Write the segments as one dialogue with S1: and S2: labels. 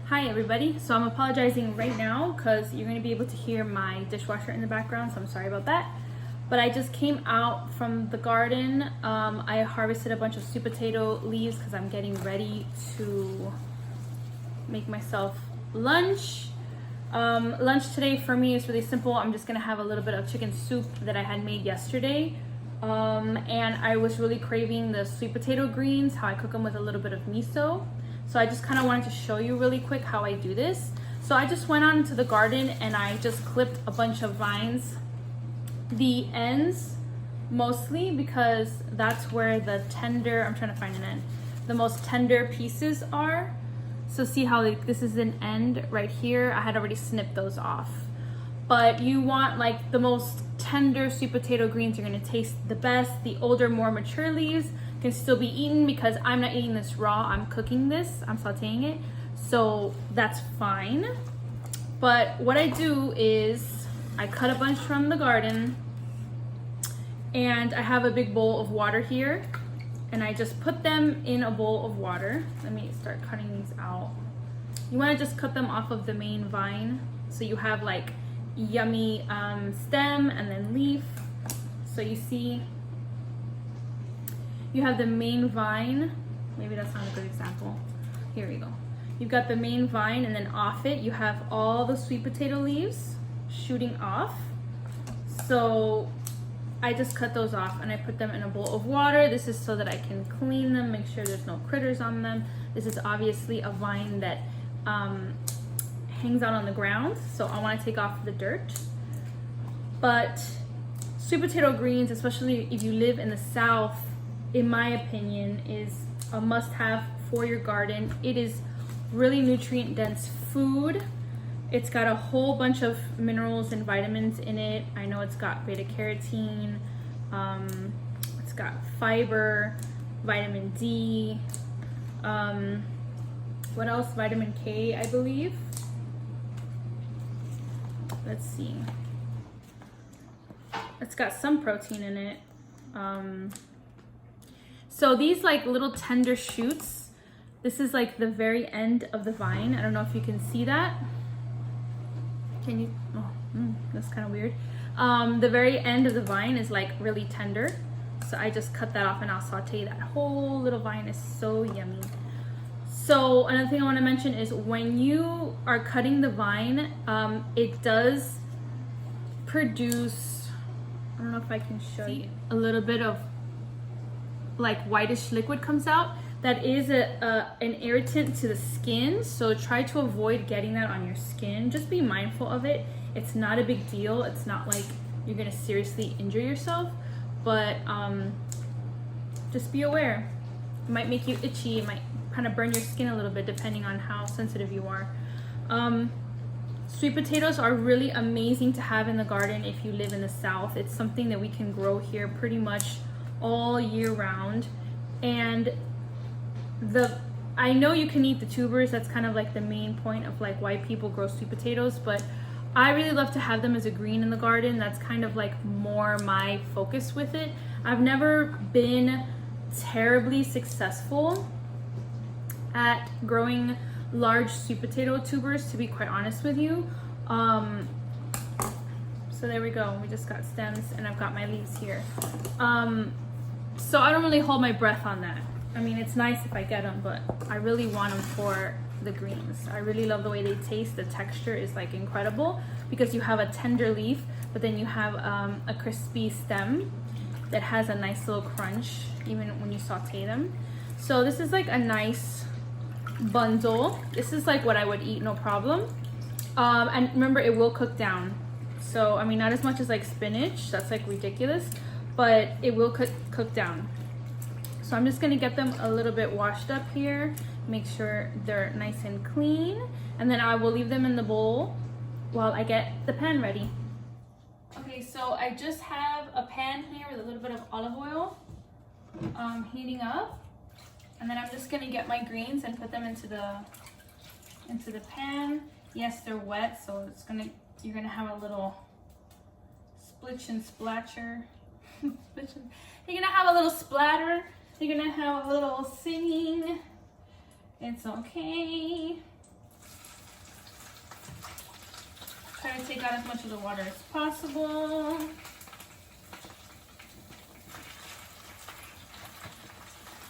S1: Hi everybody, so I'm apologizing right now because you're going to be able to hear my dishwasher in the background, so I'm sorry about that. But I just came out from the garden. I harvested a bunch of sweet potato leaves because I'm getting ready to make myself lunch. Lunch today for me is really simple. I'm just going to have a little bit of chicken soup that I had made yesterday. And I was really craving the sweet potato greens, how I cook them with a little bit of miso. So I just kind of wanted to show you really quick how I do this. So I just went on into the garden and I just clipped a bunch of vines, the ends mostly, because that's where the tender, I'm trying to find an end, the most tender pieces are. So see how this is an end right here. I had already snipped those off. But you want like the most tender sweet potato greens are going to taste the best. The older, more mature leaves can still be eaten because I'm not eating this raw. I'm cooking this, I'm sauteing it, so that's fine. But what I do is I cut a bunch from the garden and I have a big bowl of water here and I just put them in a bowl of water. Let me start cutting these out. You want to just cut them off of the main vine so you have like yummy stem and then leaf. So you see you have the main vine. Maybe that's not a good example. Here we go. You've got the main vine and then off it you have all the sweet potato leaves shooting off. So I just cut those off and I put them in a bowl of water. This is so that I can clean them, make sure there's no critters on them. This is obviously a vine that hangs out on the ground, so I want to take off the dirt. But sweet potato greens, especially if you live in the South, in my opinion, is a must-have for your garden. It is really nutrient-dense food. It's got a whole bunch of minerals and vitamins in it. I know it's got beta-carotene, it's got fiber, vitamin D, what else? Vitamin K, I believe. Let's see. It's got some protein in it. So these like little tender shoots, this is like the very end of the vine. I don't know if you can see that. Can you? Oh, that's kind of weird. The very end of the vine is like really tender. So I just cut that off and I'll saute that whole little vine. Is so yummy. So another thing I want to mention is when you are cutting the vine, it does produce, I don't know if I can show you, a little bit of like whitish liquid comes out. That is an irritant to the skin, so try to avoid getting that on your skin. Just be mindful of it. It's not a big deal. It's not like you're gonna seriously injure yourself, but just be aware. It might make you itchy. It might kind of burn your skin a little bit depending on how sensitive you are. Sweet potatoes are really amazing to have in the garden if you live in the South. It's something that we can grow here pretty much all year round. And I know you can eat the tubers. That's kind of like the main point of like why people grow sweet potatoes, but I really love to have them as a green in the garden. That's kind of like more my focus with it. I've never been terribly successful at growing large sweet potato tubers, to be quite honest with you. So there we go. We just got stems and I've got my leaves here. So I don't really hold my breath on that. I mean, it's nice if I get them, but I really want them for the greens. I really love the way they taste. The texture is like incredible because you have a tender leaf, but then you have a crispy stem that has a nice little crunch even when you saute them. So this is like a nice bundle. This is like what I would eat, no problem. And remember, it will cook down. So I mean, not as much as like spinach, that's like ridiculous, but it will cook down. So I'm just gonna get them a little bit washed up here, make sure they're nice and clean, and then I will leave them in the bowl while I get the pan ready. Okay, so I just have a pan here with a little bit of olive oil heating up. And then I'm just gonna get my greens and put them into the pan. Yes, they're wet, so you're gonna have a little splitch and splatcher. You're gonna have a little splatter. You're gonna have a little singing. It's okay. take out as much of the water as possible.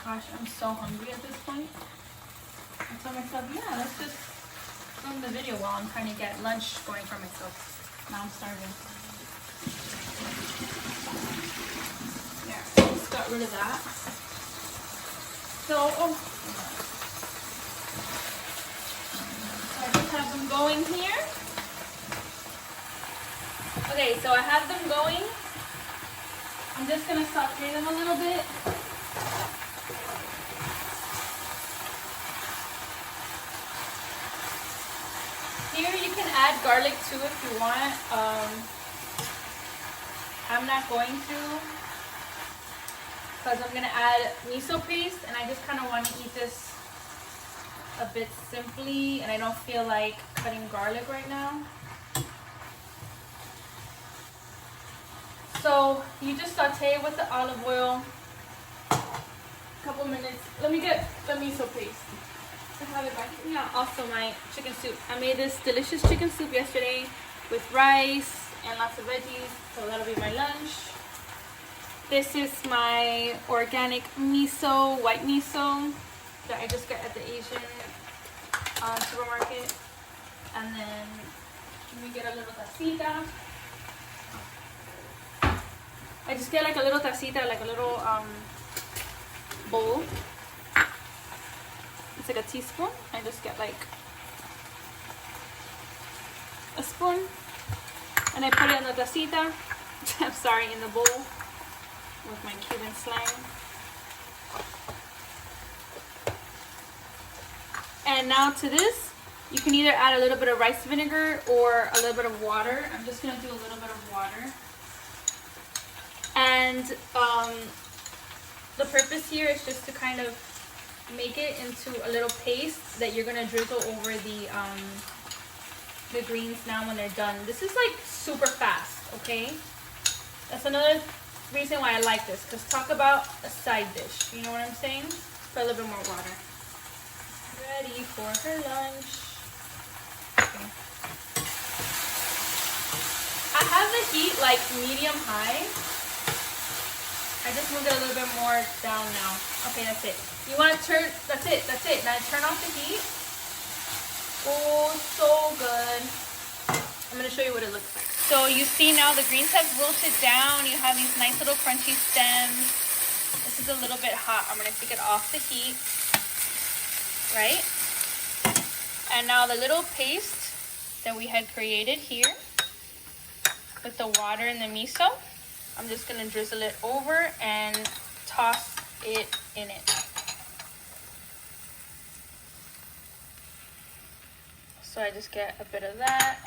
S1: Gosh, I'm so hungry at this point. I told myself, yeah, let's just film the video while I'm trying to get lunch going for myself. Now I'm starving. Yeah, just got rid of that. So, I just have them going here. Okay, so I have them going. I'm just gonna saute them a little bit. Here you can add garlic too if you want. I'm not going to because I'm gonna add miso paste, and I just kind of want to eat this a bit simply, and I don't feel like cutting garlic right now. So you just saute with the olive oil. A couple minutes. Let me get the miso paste. I have it back here. Yeah, also my chicken soup. I made this delicious chicken soup yesterday with rice and lots of veggies, so that'll be my lunch. This is my organic miso, white miso that I just got at the Asian supermarket. And then let me get a little tacita. I just get like a little tacita, like a little bowl. It's like a teaspoon. I just get like a spoon and I put it in the tacita. I'm sorry, in the bowl with my Cuban slang. And now to this, you can either add a little bit of rice vinegar or a little bit of water. I'm just gonna do a little bit of water. And the purpose here is just to kind of make it into a little paste that you're gonna drizzle over the greens now when they're done. This is like super fast, okay? That's another reason why I like this, because talk about a side dish, you know what I'm saying? Put a little bit more water. Ready for her lunch. Okay. I have the heat like medium high. I just moved it a little bit more down now. Okay, that's it. You want to turn, that's it. Now turn off the heat. Oh, so good. I'm going to show you what it looks like. So you see now the greens have wilted down. You have these nice little crunchy stems. This is a little bit hot. I'm going to take it off the heat. Right? And now the little paste that we had created here with the water and the miso, I'm just going to drizzle it over and toss it in it. So I just get a bit of that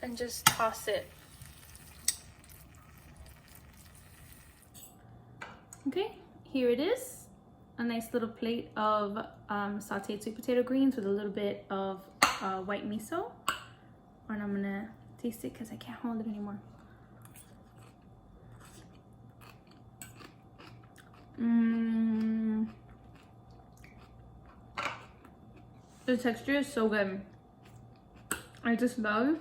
S1: and just toss it. Okay, here it is. A nice little plate of sauteed sweet potato greens with a little bit of white miso. And I'm gonna taste it because I can't hold it anymore. The texture is so good. I just love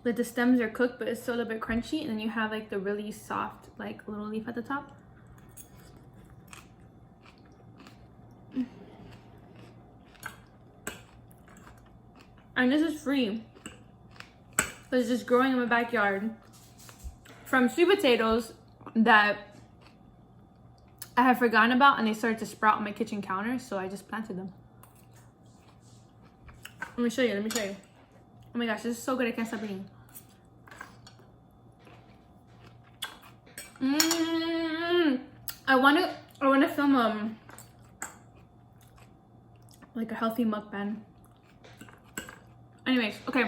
S1: that the stems are cooked, but it's still a little bit crunchy, and then you have like the really soft like little leaf at the top. And this is free. It's just growing in my backyard from sweet potatoes that I had forgotten about, and they started to sprout on my kitchen counter, so I just planted them. Let me show you. Oh my gosh, this is so good. I can't stop eating. I want to film like a healthy mukbang. Anyways, okay.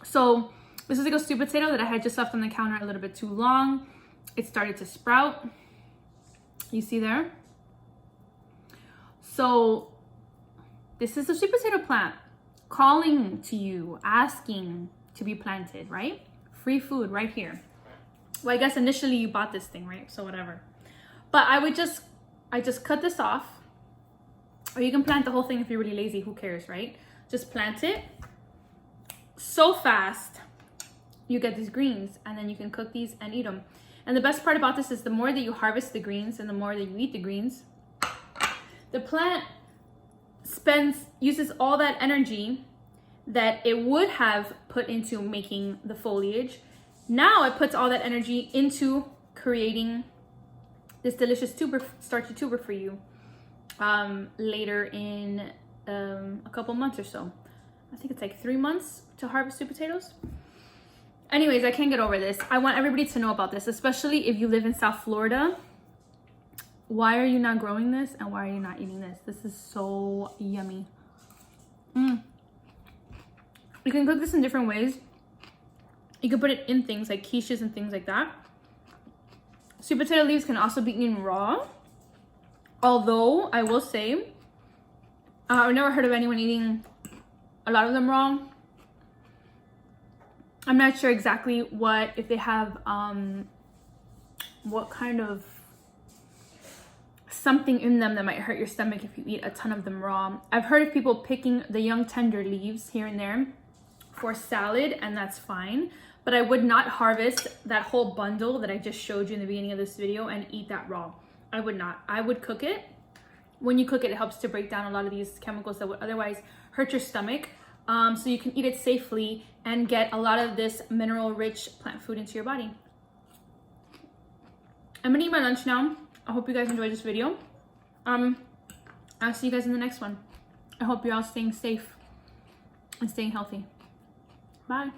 S1: So this is like a sweet potato that I had just left on the counter a little bit too long. It started to sprout. You see there? So this is a sweet potato plant calling to you, asking to be planted, right? Free food right here. Well, I guess initially you bought this thing, right? So whatever. But I just cut this off Or you can plant the whole thing if you're really lazy, who cares, right? Just plant it so fast. You get these greens, and then you can cook these and eat them. And the best part about this is the more that you harvest the greens and the more that you eat the greens, the plant uses all that energy that it would have put into making the foliage. Now it puts all that energy into creating this delicious starchy tuber for you later in a couple months or so. I think it's like 3 months to harvest sweet potatoes. Anyways, I can't get over this. I want everybody to know about this, especially if you live in South Florida. Why are you not growing this, and why are you not eating this? This is so yummy. You can cook this in different ways. You can put it in things like quiches and things like that. Sweet potato leaves can also be eaten raw. Although, I will say, I've never heard of anyone eating a lot of them raw. I'm not sure exactly if they have, what kind of something in them that might hurt your stomach if you eat a ton of them raw. I've heard of people picking the young tender leaves here and there for salad, and that's fine. But I would not harvest that whole bundle that I just showed you in the beginning of this video and eat that raw. I would not. I would cook it. When you cook it, it helps to break down a lot of these chemicals that would otherwise hurt your stomach. So you can eat it safely and get a lot of this mineral-rich plant food into your body. I'm gonna eat my lunch now. I hope you guys enjoyed this video. I'll see you guys in the next one. I hope you're all staying safe and staying healthy. Bye.